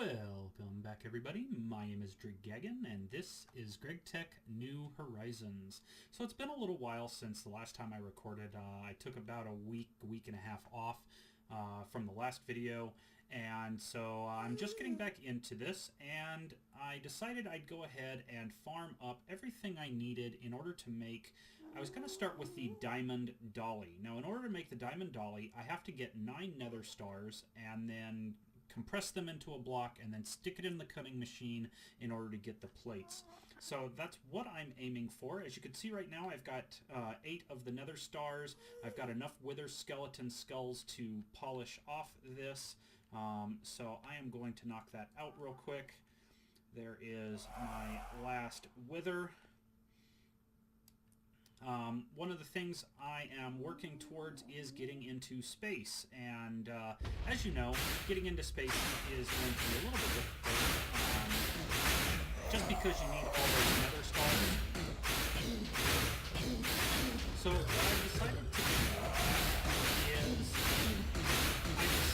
Welcome back, everybody. My name is Dregagan, and this is Gregtech New Horizons. So it's been a little while since the last time I recorded. I took about a week and a half off from the last video, and so I'm just getting back into this, and I decided I'd go ahead and farm up everything I needed in order to make... I was going to start with the diamond dolly. Now, in order to make the diamond dolly, I have to get 9 nether stars and then compress them into a block and then stick it in the cutting machine in order to get the plates. So that's what I'm aiming for. As you can see right now, I've got 8 of the nether stars. I've got enough wither skeleton skulls to polish off this. So I am going to knock that out real quick. There is my last wither. One of the things I am working towards is getting into space, and as you know, getting into space is going to be a little bit difficult, just because you need all those nether stars. So what I decided to do is,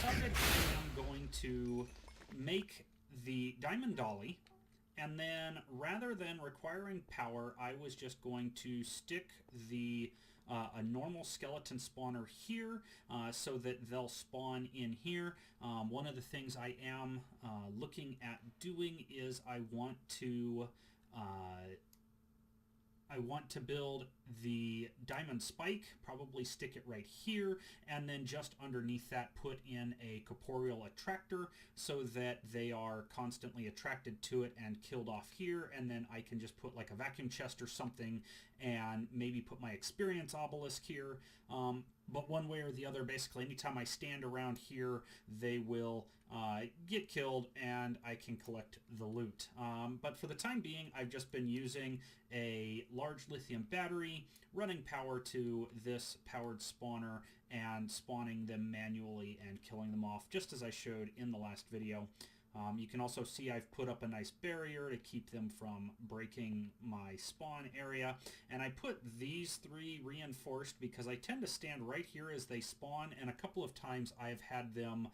I am going to make the diamond dolly. And then, rather than requiring power, I was just going to stick the a normal skeleton spawner here so that they'll spawn in here. One of the things I am looking at doing is I want to build the diamond spike, probably stick it right here, and then just underneath that put in a corporeal attractor so that they are constantly attracted to it and killed off here, and then I can just put like a vacuum chest or something and maybe put my experience obelisk here. But one way or the other, basically anytime I stand around here, they will get killed and I can collect the loot. But for the time being, I've just been using a large lithium battery, running power to this powered spawner and spawning them manually and killing them off, just as I showed in the last video. You can also see I've put up a nice barrier to keep them from breaking my spawn area. And I put these 3 reinforced because I tend to stand right here as they spawn, and a couple of times I've had them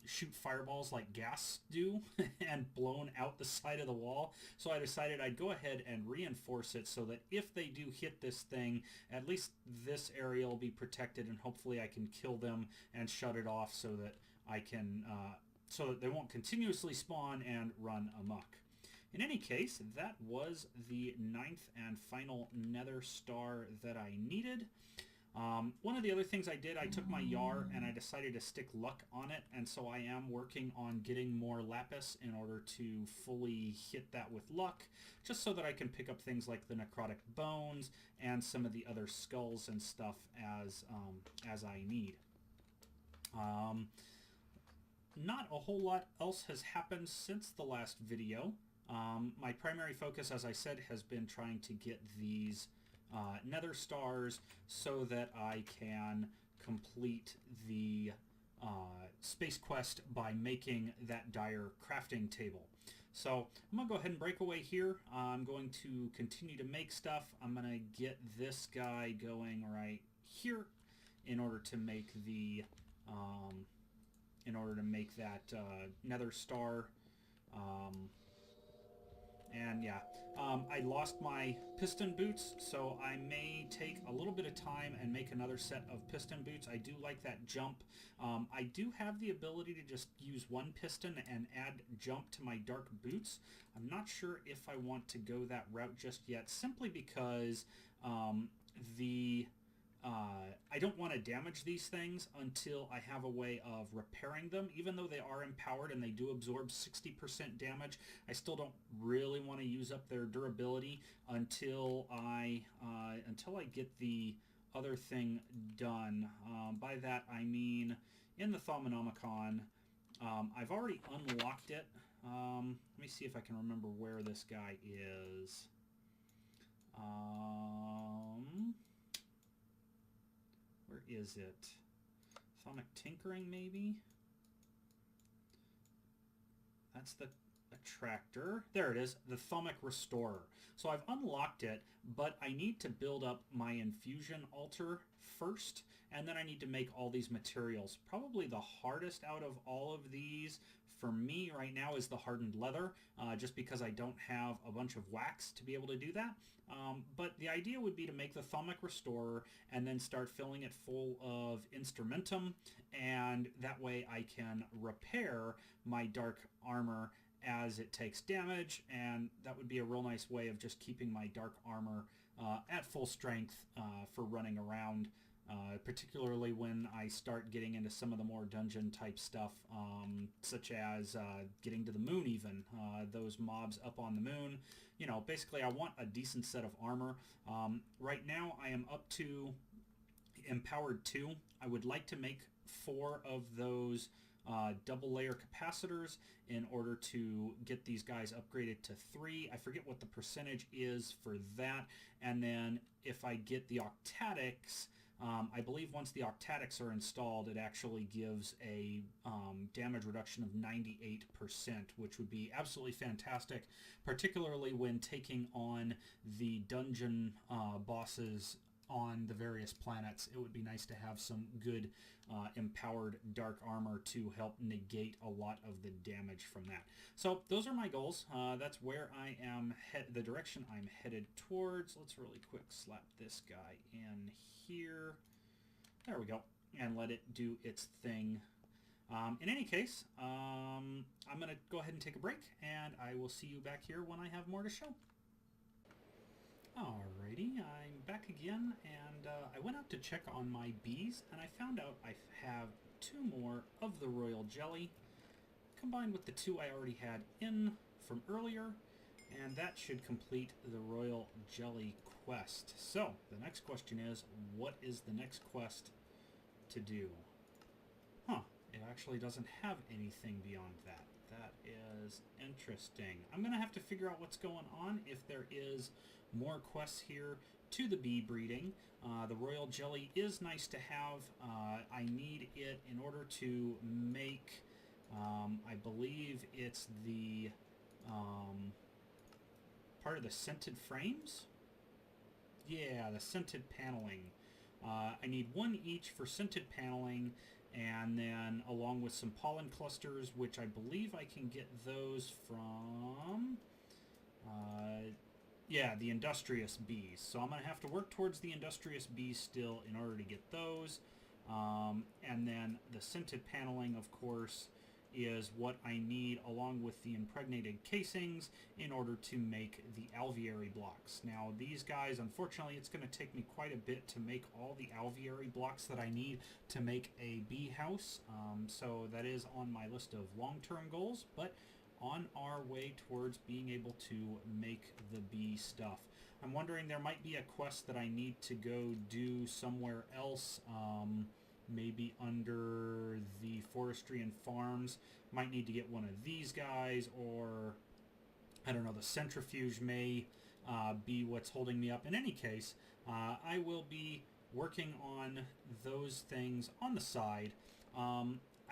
shoot fireballs like gas do and blown out the side of the wall. So I decided I'd go ahead and reinforce it so that if they do hit this thing, at least this area will be protected, and hopefully I can kill them and shut it off so that I can... so that they won't continuously spawn and run amok. In any case, that was the 9th and final nether star that I needed. One of the other things I did, I took my Yar and I decided to stick luck on it, and so I am working on getting more lapis in order to fully hit that with luck, just so that I can pick up things like the necrotic bones and some of the other skulls and stuff as I need. Not a whole lot else has happened since the last video. My primary focus, as I said, has been trying to get these nether stars so that I can complete the space quest by making that dire crafting table. So I'm going to go ahead and break away here. I'm going to continue to make stuff. I'm going to get this guy going right here in order to make the... that nether star. And yeah, I lost my piston boots, so I may take a little bit of time and make another set of piston boots. I do like that jump. I do have the ability to just use one piston and add jump to my dark boots. I'm not sure if I want to go that route just yet, simply because I don't want to damage these things until I have a way of repairing them. Even though they are empowered and they do absorb 60% damage, I still don't really want to use up their durability until I get the other thing done. By that I mean in the Thaumonomicon, I've already unlocked it. Let me see if I can remember where this guy is. Where is it? Sonic Tinkering, maybe? That's the attractor. There it is, the Thaumic Restorer. So I've unlocked it, but I need to build up my infusion altar first, and then I need to make all these materials. Probably the hardest out of all of these for me right now is the hardened leather, just because I don't have a bunch of wax to be able to do that. But the idea would be to make the Thaumic Restorer and then start filling it full of instrumentum, and that way I can repair my dark armor as it takes damage, and that would be a real nice way of just keeping my dark armor at full strength for running around, particularly when I start getting into some of the more dungeon type stuff, such as getting to the moon even, those mobs up on the moon. You know, basically I want a decent set of armor. Right now I am up to Empowered 2. I would like to make 4 of those double layer capacitors in order to get these guys upgraded to 3. I forget what the percentage is for that. And then if I get the octatics, I believe once the octatics are installed, it actually gives a damage reduction of 98%, which would be absolutely fantastic, particularly when taking on the dungeon bosses on the various planets. It would be nice to have some good empowered dark armor to help negate a lot of the damage from that. So those are my goals. That's where I am the direction I'm headed towards. Let's really quick slap this guy in here. There we go. And let it do its thing. In any case, I'm going to go ahead and take a break, and I will see you back here when I have more to show. Alrighty, I'm back again, and I went out to check on my bees, and I found out I have 2 more of the royal jelly, combined with the 2 I already had in from earlier, and that should complete the royal jelly quest. So, the next question is, what is the next quest to do? Huh, it actually doesn't have anything beyond that. That is interesting. I'm going to have to figure out what's going on, if there is more quests here to the bee breeding. The royal jelly is nice to have. I need it in order to make, I believe it's the part of the scented frames? Yeah, the scented paneling. I need 1 each for scented paneling, and then along with some pollen clusters, which I believe I can get those from yeah, the industrious bees. So I'm going to have to work towards the industrious bees still in order to get those. And then the scented paneling, of course, is what I need along with the impregnated casings in order to make the alveary blocks. Now these guys, unfortunately, it's going to take me quite a bit to make all the alveary blocks that I need to make a bee house. So that is on my list of long-term goals, but on our way towards being able to make the bee stuff. I'm wondering, there might be a quest that I need to go do somewhere else, maybe under the forestry and farms. Might need to get one of these guys, or I don't know, the centrifuge may be what's holding me up. In any case, I will be working on those things on the side.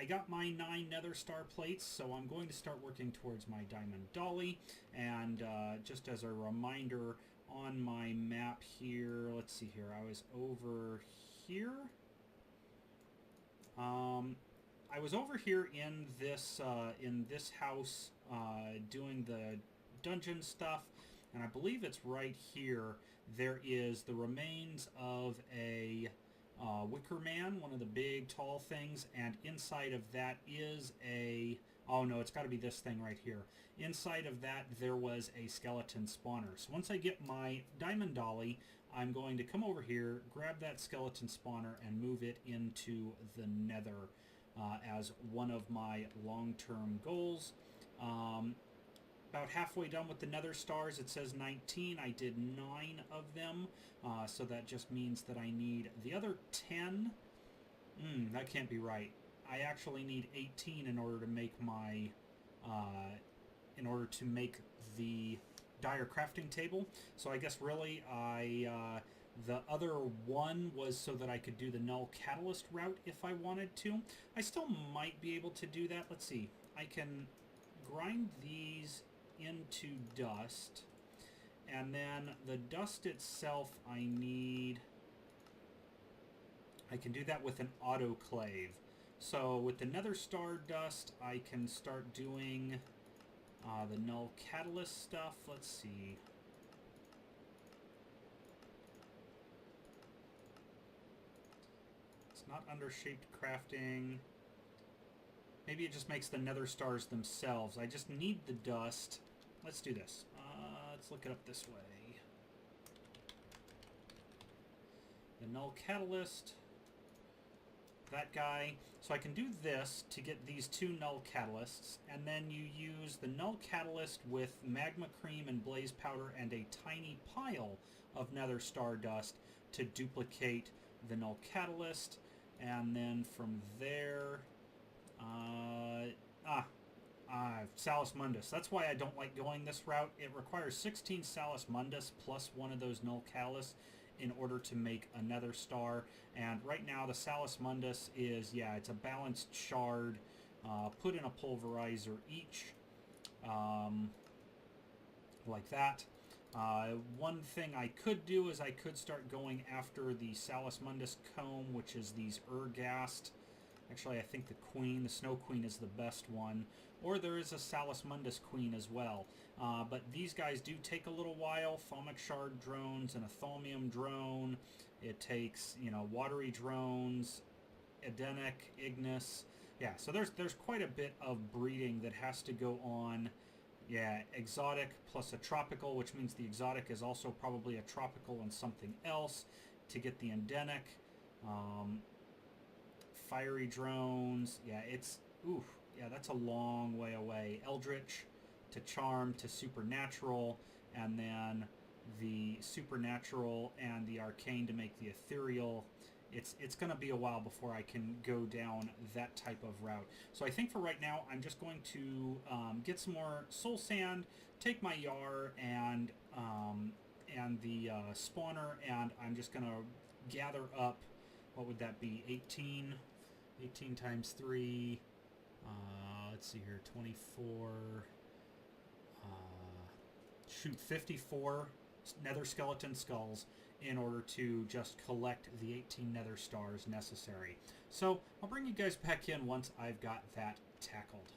I got my 9 nether star plates, so I'm going to start working towards my diamond dolly. And just as a reminder, on my map here, let's see here, I was over here. I was over here in this house doing the dungeon stuff, and I believe it's right here. There is the remains of a wicker man, one of the big tall things, and inside of that is a, oh no, it's got to be this thing right here. Inside of that there was a skeleton spawner. So once I get my diamond dolly, I'm going to come over here, grab that skeleton spawner, and move it into the nether as one of my long-term goals. About halfway done with the nether stars. It says 19. I did 9 of them, so that just means that I need the other 10. That can't be right. I actually need 18 in order to make my the dire crafting table. So I guess really the other one was so that I could do the null catalyst route if I wanted to. I still might be able to do that. Let's see. I can grind these into dust, and then the dust itself I can do that with an autoclave. So with the nether star dust, I can start doing the null catalyst stuff. Let's see. It's not under shaped crafting. Maybe it just makes the nether stars themselves. I just need the dust. Let's do this. Let's look it up this way. The null catalyst. That guy. So I can do this to get these 2 null catalysts, and then you use the null catalyst with magma cream and blaze powder and a tiny pile of nether star dust to duplicate the null catalyst, and then from there, Salus Mundus. That's why I don't like going this route. It requires 16 Salus Mundus plus one of those null catalysts in order to make a nether star. And right now the Salus Mundus is, yeah, it's a balanced shard. Put in a pulverizer each. Like that. One thing I could do is I could start going after the Salus Mundus comb, which is these Ergast. Actually, I think the Queen, the Snow Queen, is the best one. Or there is a Salus Mundus Queen as well. But these guys do take a little while. Thaumic Shard drones and a Thaumium drone. It takes, you know, watery drones, Edenic, Ignis. Yeah, so there's quite a bit of breeding that has to go on. Yeah, exotic plus a tropical, which means the exotic is also probably a tropical and something else to get the endemic. Fiery drones. Yeah, it's... Oof. Yeah, that's a long way away. Eldritch to charm to supernatural, and then the supernatural and the arcane to make the ethereal. It's going to be a while before I can go down that type of route. So I think for right now, I'm just going to get some more soul sand, take my Yar and the spawner, and I'm just going to gather up, what would that be, 18 times 3, let's see here, 24, 54 nether skeleton skulls in order to just collect the 18 nether stars necessary. So I'll bring you guys back in once I've got that tackled.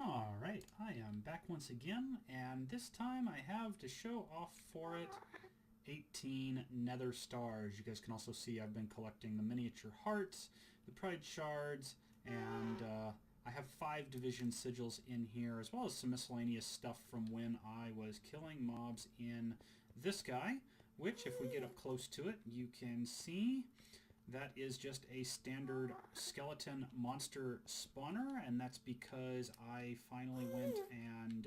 Alright, I am back once again, and this time I have to show off for it 18 nether stars. You guys can also see I've been collecting the miniature hearts, the pride shards, and I have 5 division sigils in here, as well as some miscellaneous stuff from when I was killing mobs in this guy, which, if we get up close to it, you can see that is just a standard skeleton monster spawner, and that's because I finally went and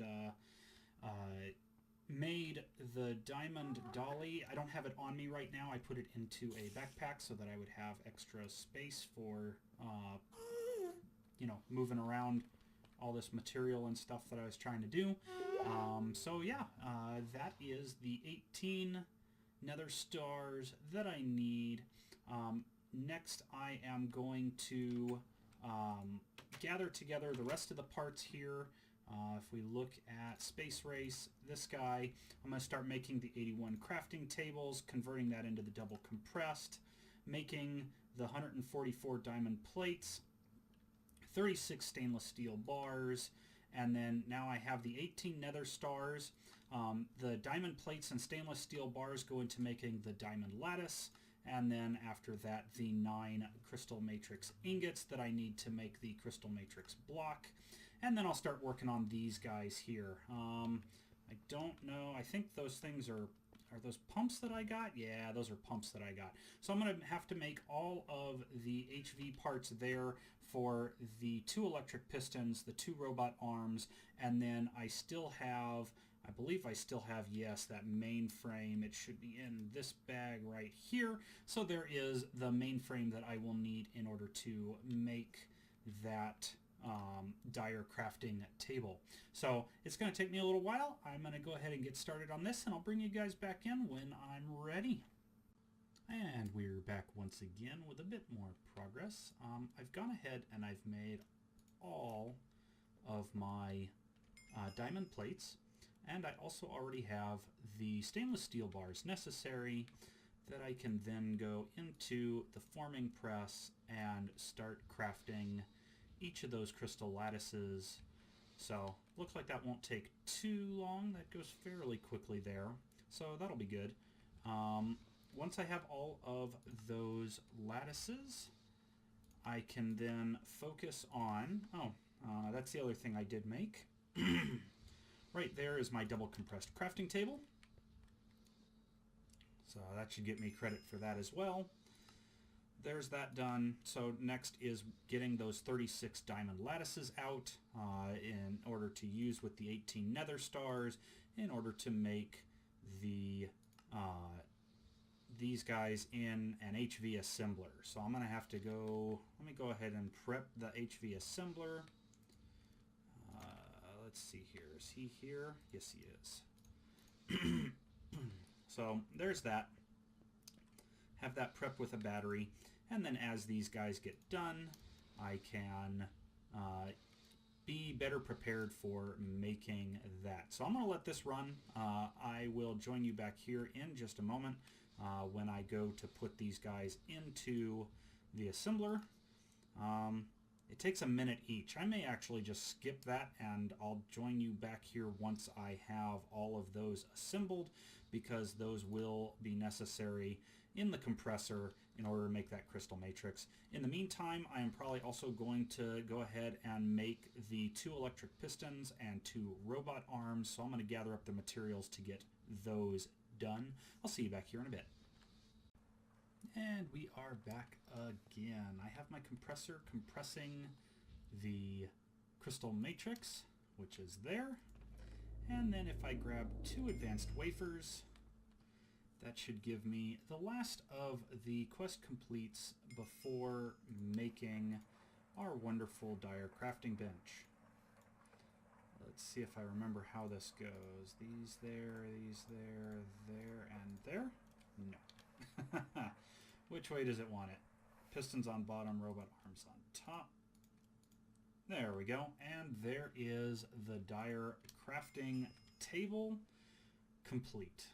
made the diamond dolly. I don't have it on me right now. I put it into a backpack so that I would have extra space for you know, moving around all this material and stuff that I was trying to do. So yeah, that is the 18 nether stars that I need. Next I am going to gather together the rest of the parts here. If we look at Space Race, this guy, I'm going to start making the 81 crafting tables, converting that into the double compressed, making the 144 diamond plates, 36 stainless steel bars, and then now I have the 18 nether stars. The diamond plates and stainless steel bars go into making the diamond lattice, and then after that the 9 crystal matrix ingots that I need to make the crystal matrix block. And then I'll start working on these guys here. I don't know, I think those things are those pumps that I got? Yeah, those are pumps that I got. So I'm going to have to make all of the HV parts there for the 2 electric pistons, the 2 robot arms, and then I still have, I believe I still have, yes, that mainframe. It should be in this bag right here. So there is the mainframe that I will need in order to make that dire crafting table. So it's going to take me a little while. I'm going to go ahead and get started on this, and I'll bring you guys back in when I'm ready. And we're back once again with a bit more progress. I've gone ahead and I've made all of my diamond plates, and I also already have the stainless steel bars necessary, that I can then go into the forming press and start crafting each of those crystal lattices. So looks like that won't take too long. That goes fairly quickly there. So that'll be good. Once I have all of those lattices, I can then focus on... that's the other thing I did make. Right there is my double compressed crafting table. So that should get me credit for that as well. There's that done. So next is getting those 36 diamond lattices out in order to use with the 18 nether stars in order to make the these guys in an HV assembler. So I'm going to have to go, let me go ahead and prep the HV assembler. Let's see here. Is he here? Yes, he is. So there's that. Have that prep with a battery. And then as these guys get done, I can be better prepared for making that. So I'm going to let this run. I will join you back here in just a moment when I go to put these guys into the assembler. It takes a minute each. I may actually just skip that and I'll join you back here once I have all of those assembled, because those will be necessary in the compressor in order to make that crystal matrix. In the meantime, I am probably also going to go ahead and make the 2 electric pistons and 2 robot arms, so I'm going to gather up the materials to get those done. I'll see you back here in a bit. And we are back again. I have my compressor compressing the crystal matrix, which is there. And then if I grab 2 advanced wafers, that should give me the last of the quest completes before making our wonderful dire crafting bench. Let's see if I remember how this goes. These there, there, and there? No. Which way does it want it? Pistons on bottom, robot arms on top. There we go. And there is the dire crafting table complete.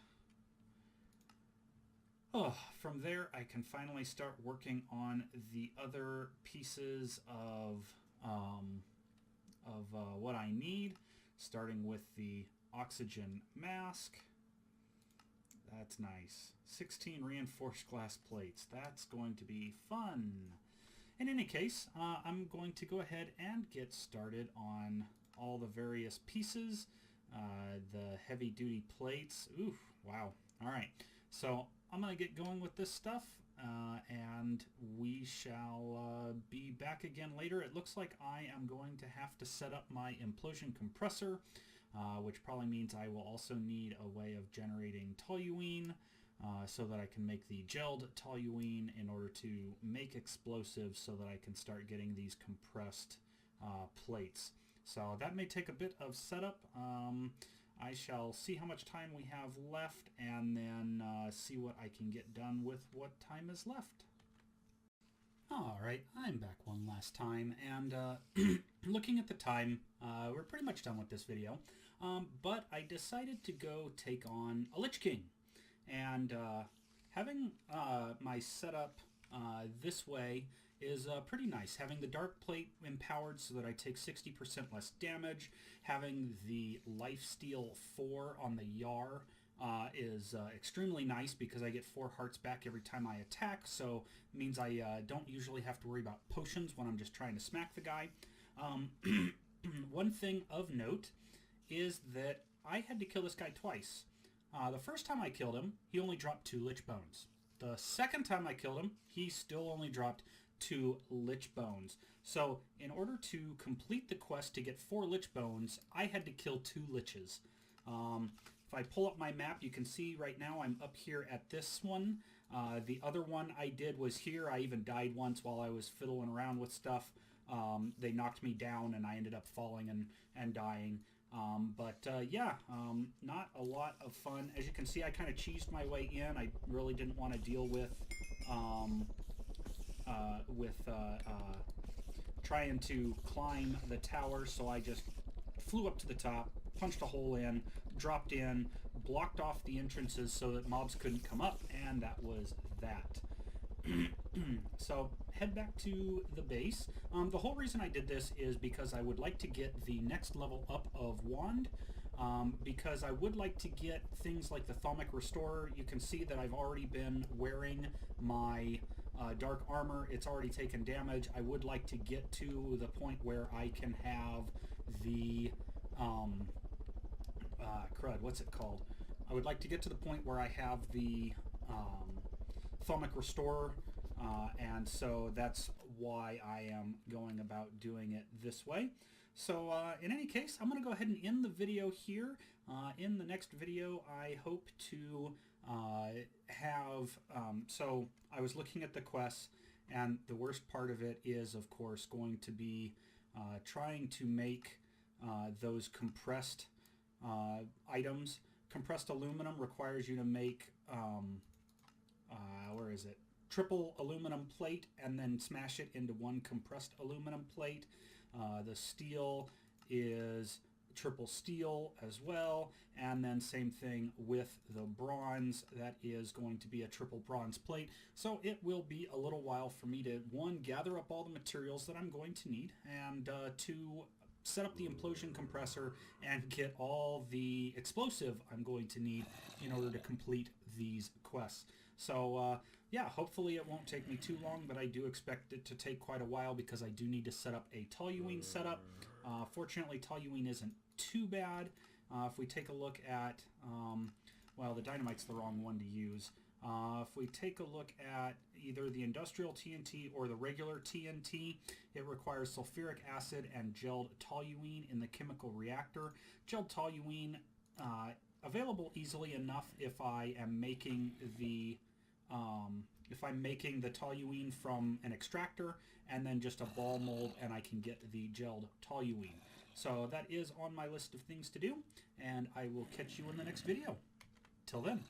From there, I can finally start working on the other pieces of what I need, starting with the oxygen mask. That's nice. 16 reinforced glass plates. That's going to be fun. In any case, I'm going to go ahead and get started on all the various pieces. The heavy-duty plates. Ooh, wow. All right. So I'm going to get going with this stuff, and we shall be back again later. It looks like I am going to have to set up my implosion compressor, which probably means I will also need a way of generating toluene so that I can make the gelled toluene in order to make explosives so that I can start getting these compressed plates. So that may take a bit of setup. I shall see how much time we have left and then see what I can get done with what time is left. Alright, I'm back one last time, and looking at the time, we're pretty much done with this video, but I decided to go take on a Lich King, and having my setup this way is pretty nice. Having the dark plate empowered so that I take 60% less damage, having the lifesteal 4 on the Yar is extremely nice because I get 4 hearts back every time I attack, so it means I don't usually have to worry about potions when I'm just trying to smack the guy. One thing of note is that I had to kill this guy twice. The first time I killed him, he only dropped 2 Lich Bones. The second time I killed him, he still only dropped 2 Lich Bones. So in order to complete the quest to get 4 Lich Bones, I had to kill 2 Liches. If I pull up my map, you can see right now I'm up here at this one. The other one I did was here. I even died once while I was fiddling around with stuff. They knocked me down and I ended up falling and dying. Yeah, not a lot of fun. As you can see, I kind of cheesed my way in. I really didn't want to deal with trying to climb the tower, so I just flew up to the top, punched a hole in, dropped in, blocked off the entrances so that mobs couldn't come up, and that was that. So head back to the base. The whole reason I did this is because I would like to get the next level up of wand, because I would like to get things like the Thalmic Restorer. You can see that I've already been wearing my dark armor. It's already taken damage. I would like to get to the point where I can have the crud, what's it called? I would like to get to the point where I have the Thalmic Restorer, and so that's why I am going about doing it this way. So in any case, I'm going to go ahead and end the video here. In the next video, I hope to have, so I was looking at the quests, and the worst part of it is, of course, going to be trying to make those compressed items. Compressed aluminum requires you to make, where is it? Triple aluminum plate and then smash it into one compressed aluminum plate. The steel is triple steel as well, and then same thing with the bronze. That is going to be a triple bronze plate. So it will be a little while for me to, one, gather up all the materials that I'm going to need, and two, set up the implosion compressor and get all the explosive I'm going to need in order to complete these quests. So yeah, hopefully it won't take me too long, but I do expect it to take quite a while because I do need to set up a toluene setup. Fortunately, toluene isn't too bad. If we take a look at, well, the dynamite's the wrong one to use. If we take a look at either the industrial TNT or the regular TNT, it requires sulfuric acid and gelled toluene in the chemical reactor. Gelled toluene, available easily enough if I am making the toluene from an extractor and then just a ball mold, and I can get the gelled toluene. So that is on my list of things to do, and I will catch you in the next video. Till then.